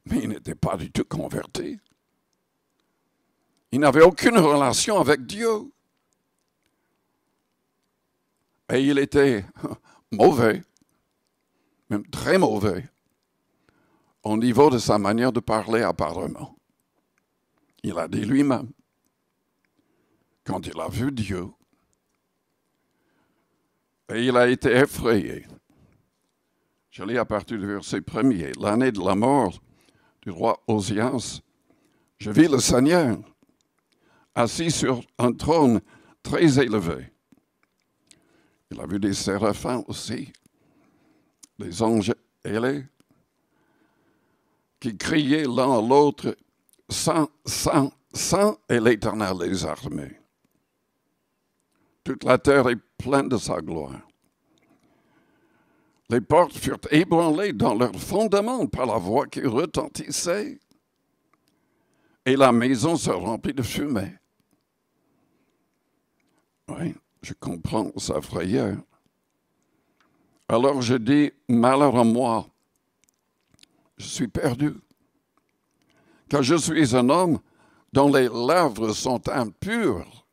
Mais il n'était pas du tout converti. Il n'avait aucune relation avec Dieu. Et il était mauvais, même très mauvais, au niveau de sa manière de parler apparemment. Il a dit lui-même, quand il a vu Dieu, et il a été effrayé. Je lis à partir du verset 1er. L'année de la mort du roi Osias, je vis le Seigneur assis sur un trône très élevé. Il a vu des séraphins aussi, des anges ailés, qui criaient l'un à l'autre, « Saint, Saint, Saint est l'Éternel des armées. » Toute la terre est pleine de sa gloire. Les portes furent ébranlées dans leurs fondements par la voix qui retentissait, et la maison se remplit de fumée. Oui, je comprends sa frayeur. Alors je dis, malheur à moi, je suis perdu. Car je suis un homme dont les lèvres sont impures.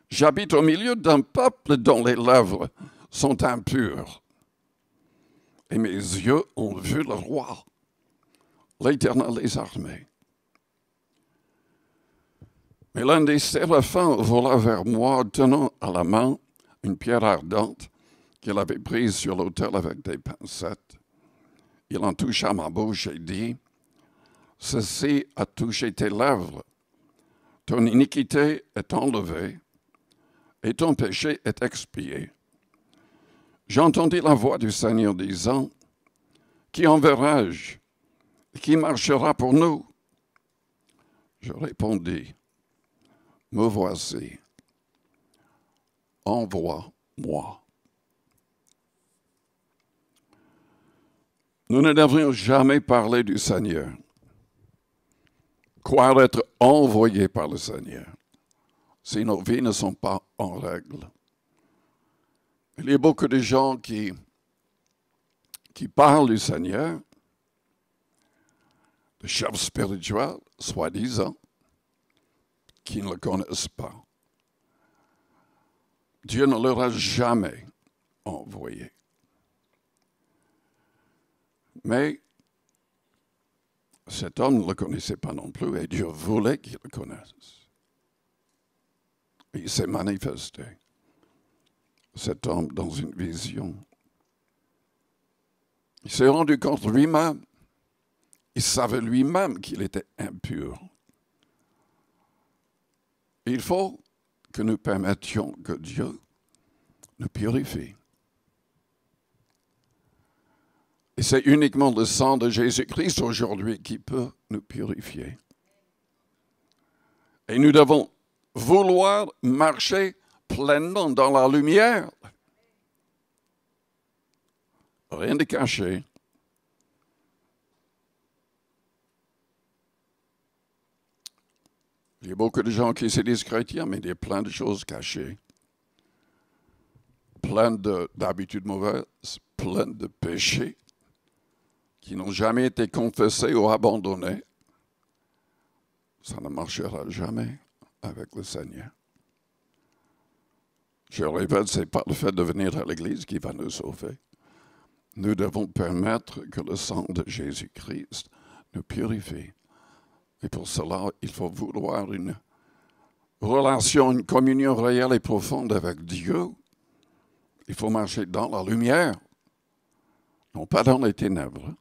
J'habite au milieu d'un peuple dont les lèvres sont impures. Et mes yeux ont vu le roi, l'Éternel des armées. Mais l'un des séraphins vola vers moi, tenant à la main une pierre ardente qu'il avait prise sur l'autel avec des pincettes. Il en toucha ma bouche et dit, « Ceci a touché tes lèvres. Ton iniquité est enlevée et ton péché est expié. » J'entendis la voix du Seigneur disant, « Qui enverrai-je? Qui marchera pour nous? » Je répondis, « Me voici. Envoie-moi. » Nous ne devrions jamais parler du Seigneur, croire être envoyés par le Seigneur, si nos vies ne sont pas en règle. Il y a beaucoup de gens qui parlent du Seigneur, de chefs spirituels, soi-disant, qui ne le connaissent pas. Dieu ne leur a jamais envoyé. Mais cet homme ne le connaissait pas non plus et Dieu voulait qu'il le connaisse. Et il s'est manifesté, cet homme, dans une vision. Il s'est rendu compte lui-même, il savait lui-même qu'il était impur. Il faut que nous permettions que Dieu nous purifie. Et c'est uniquement le sang de Jésus-Christ aujourd'hui qui peut nous purifier. Et nous devons vouloir marcher pleinement dans la lumière. Rien de caché. Il y a beaucoup de gens qui se disent chrétiens, mais il y a plein de choses cachées. Plein d'habitudes mauvaises, plein de péchés qui n'ont jamais été confessés ou abandonnés. Ça ne marchera jamais avec le Seigneur. Je répète, ce n'est pas le fait de venir à l'Église qui va nous sauver. Nous devons permettre que le sang de Jésus-Christ nous purifie. Et pour cela, il faut vouloir une relation, une communion réelle et profonde avec Dieu. Il faut marcher dans la lumière, non pas dans les ténèbres.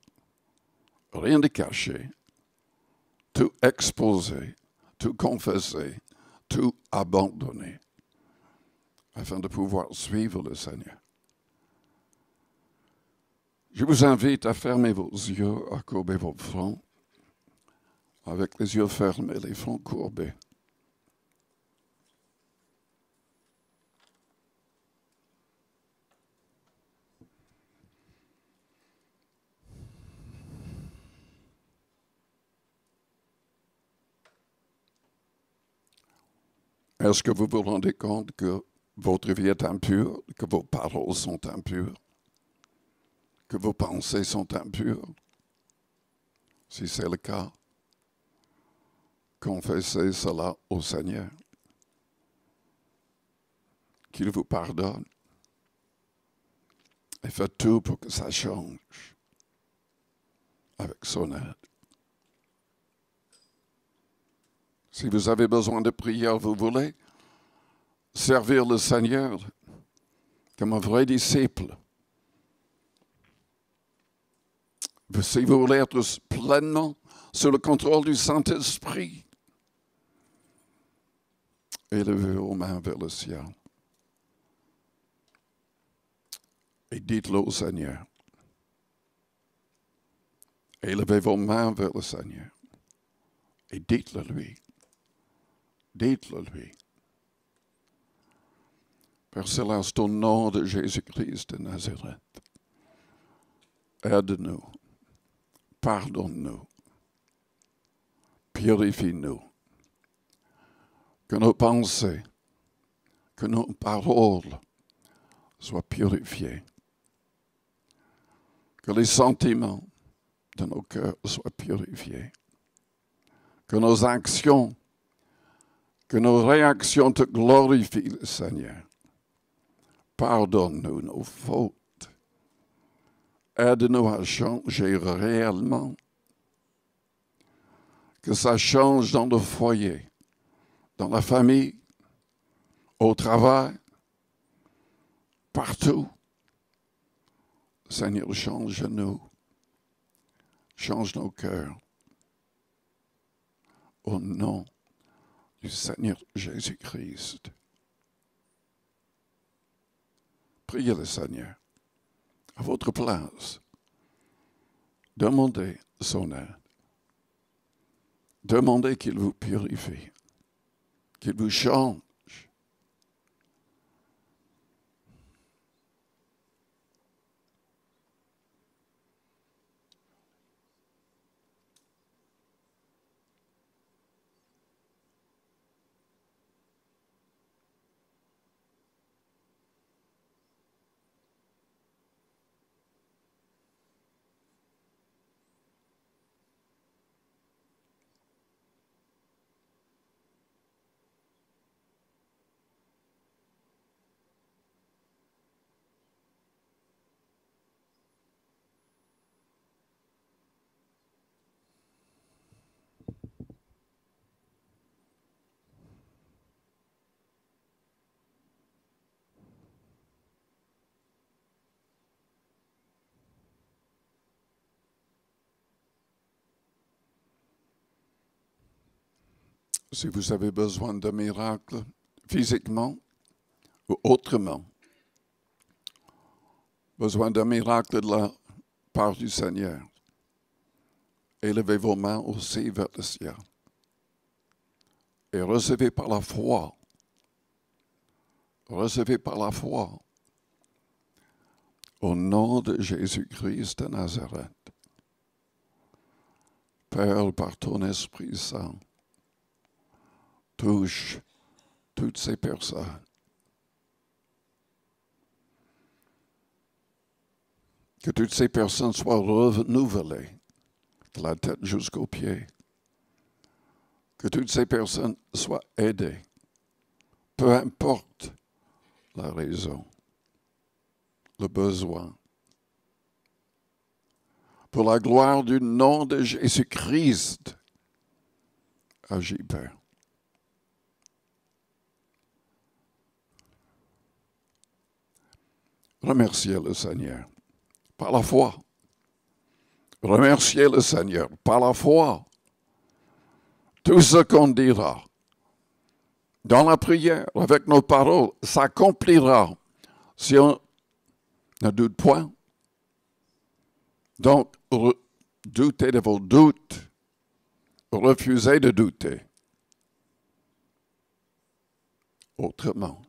Rien de caché. Tout exposé, tout confessé, tout abandonné, afin de pouvoir suivre le Seigneur. Je vous invite à fermer vos yeux, à courber vos fronts, avec les yeux fermés, les fronts courbés. Est-ce que vous vous rendez compte que votre vie est impure, que vos paroles sont impures, que vos pensées sont impures? Si c'est le cas, confessez cela au Seigneur, qu'il vous pardonne et faites tout pour que ça change avec son aide. Si vous avez besoin de prière, vous voulez servir le Seigneur comme un vrai disciple. Si vous voulez être pleinement sous le contrôle du Saint-Esprit, élevez vos mains vers le ciel et dites-le au Seigneur. Élevez vos mains vers le Seigneur et dites-le lui. Dites-le lui. Père Céleste, au nom de Jésus-Christ de Nazareth, aide-nous, pardonne-nous, purifie-nous, que nos pensées, que nos paroles soient purifiés. Que les sentiments de nos cœurs soient purifiés. Que nos actions, que nos réactions te glorifient, Seigneur. Pardonne-nous nos fautes. Aide-nous à changer réellement. Que ça change dans le foyer, dans la famille, au travail, partout. Seigneur, change-nous. Change nos cœurs. Au nom du Seigneur Jésus-Christ. Priez le Seigneur. À votre place, demandez son aide. Demandez qu'il vous purifie, qu'il vous change. Si vous avez besoin de miracles, physiquement ou autrement, besoin d'un miracle de la part du Seigneur, élevez vos mains aussi vers le ciel et recevez par la foi. Recevez par la foi. Au nom de Jésus-Christ de Nazareth. Père, par ton Esprit Saint, touche toutes ces personnes. Que toutes ces personnes soient renouvelées de la tête jusqu'aux pieds. Que toutes ces personnes soient aidées, peu importe la raison, le besoin. Pour la gloire du nom de Jésus-Christ, agis, Père. Remerciez le Seigneur par la foi. Remerciez le Seigneur par la foi. Tout ce qu'on dira dans la prière, avec nos paroles, s'accomplira si on ne doute point. Donc, doutez de vos doutes. Refusez de douter. Autrement.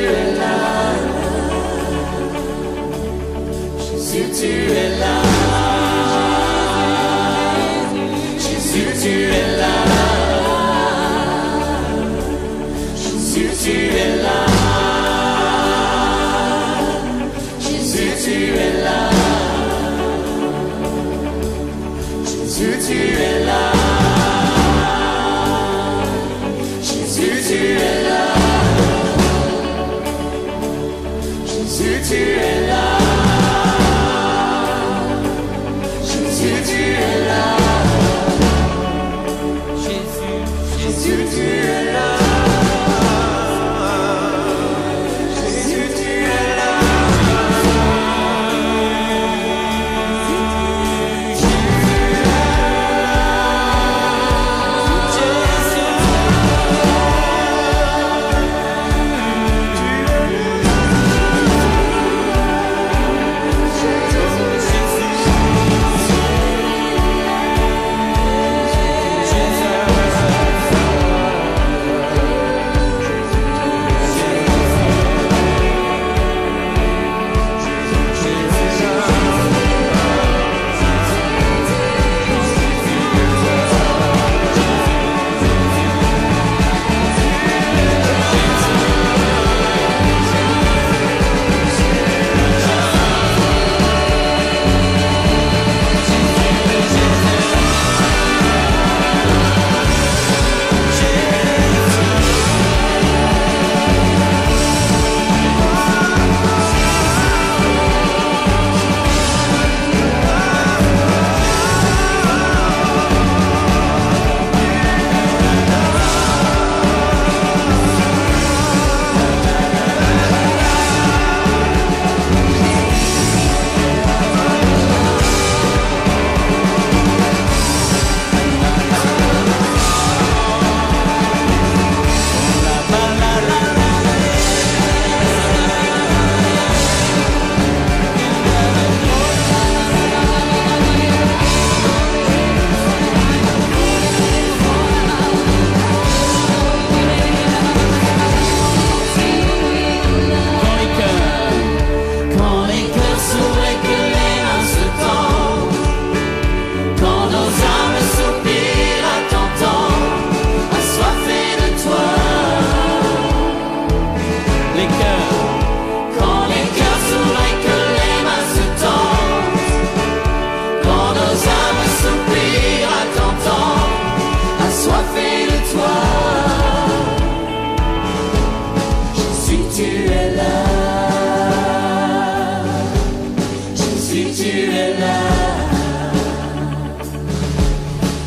es là. Jésus, tu es là. Jésus, tu es là. Jésus, tu es là. Jésus, tu es là. Jésus, tu es là. Jésus, tu es là. Jésus, tu es là. Jésus, tu es là.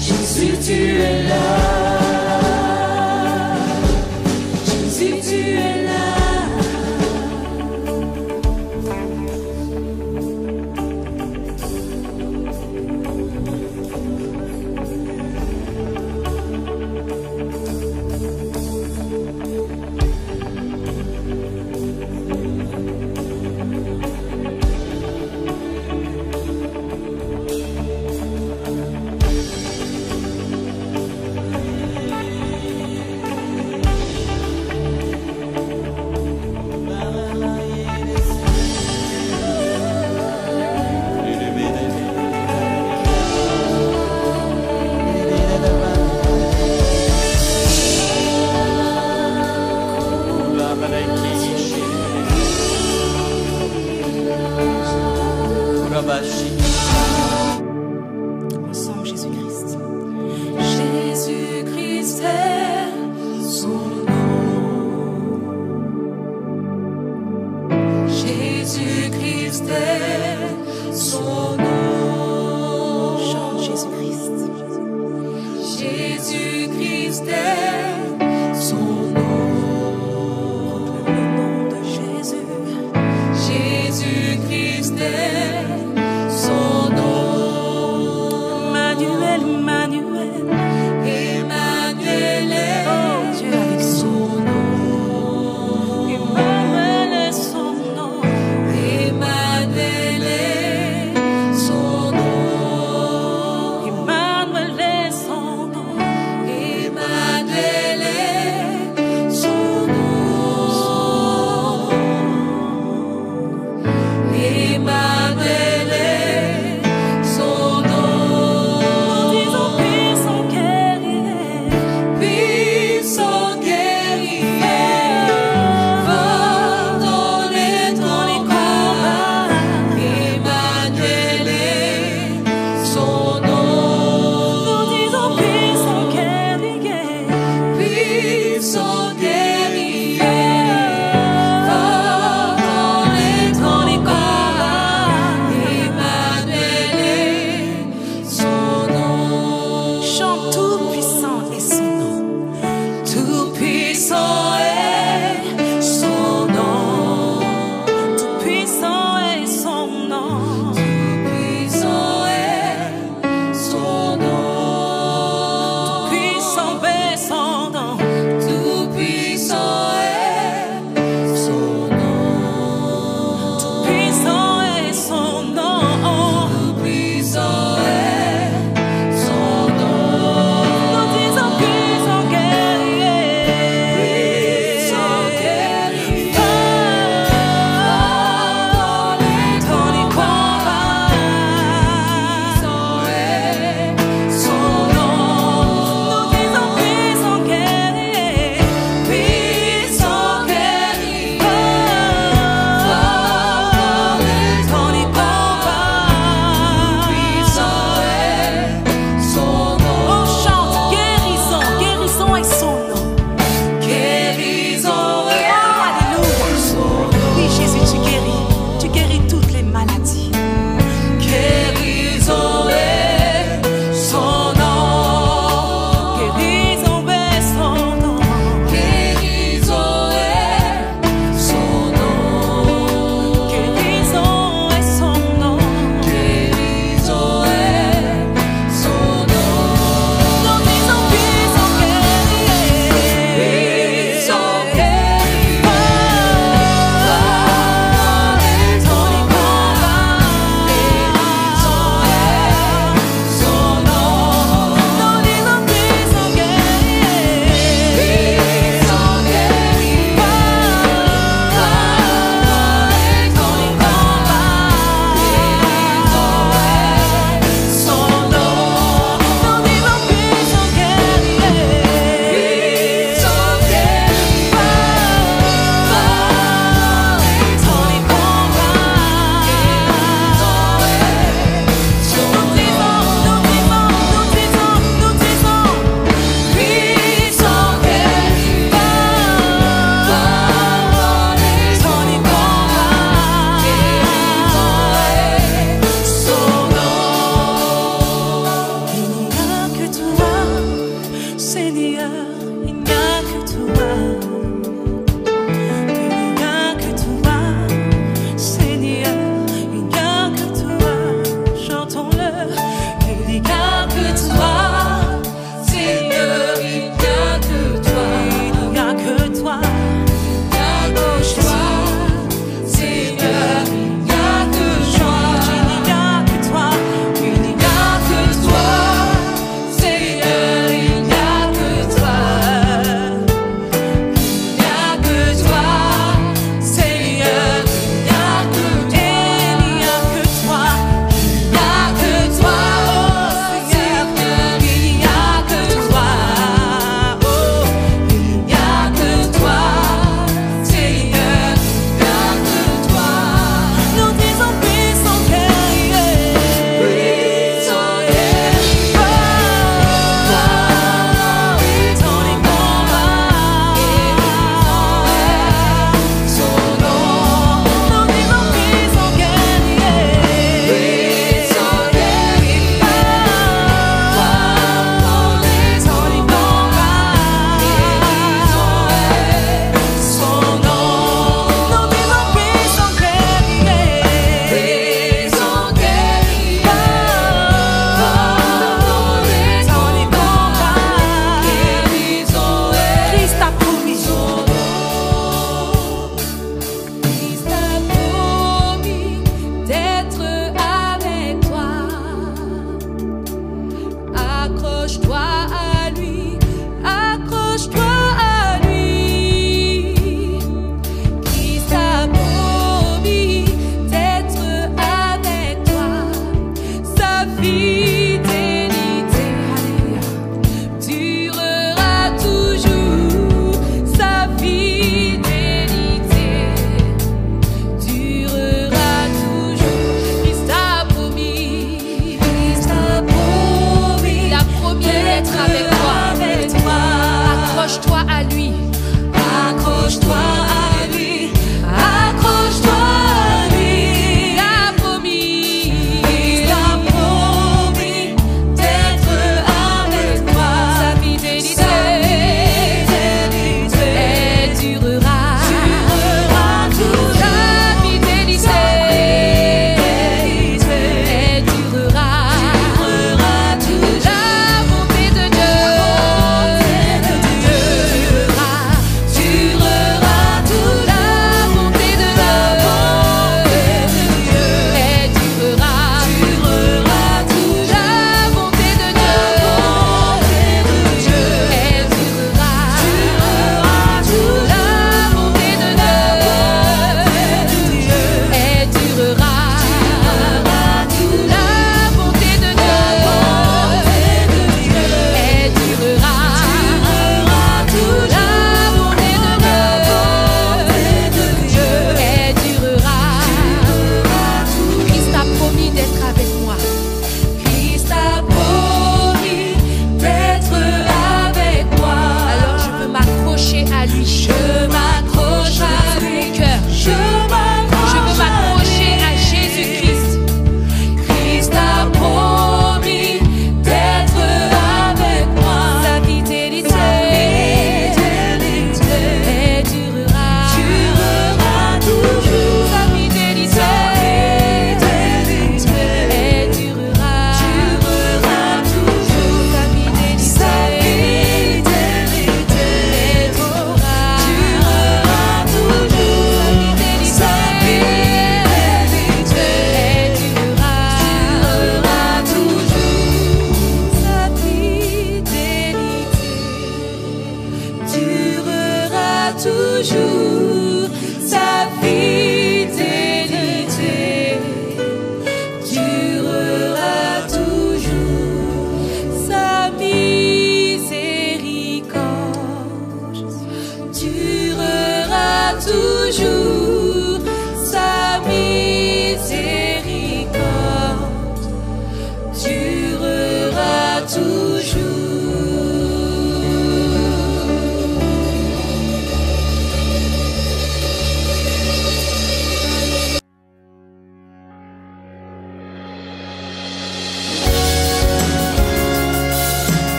Jésus, tu es là. Jésus, tu es là. Ensemble, Jésus-Christ. Jésus-Christ est son nom. Jésus-Christ est son nom. Chante Jésus-Christ. Jésus-Christ est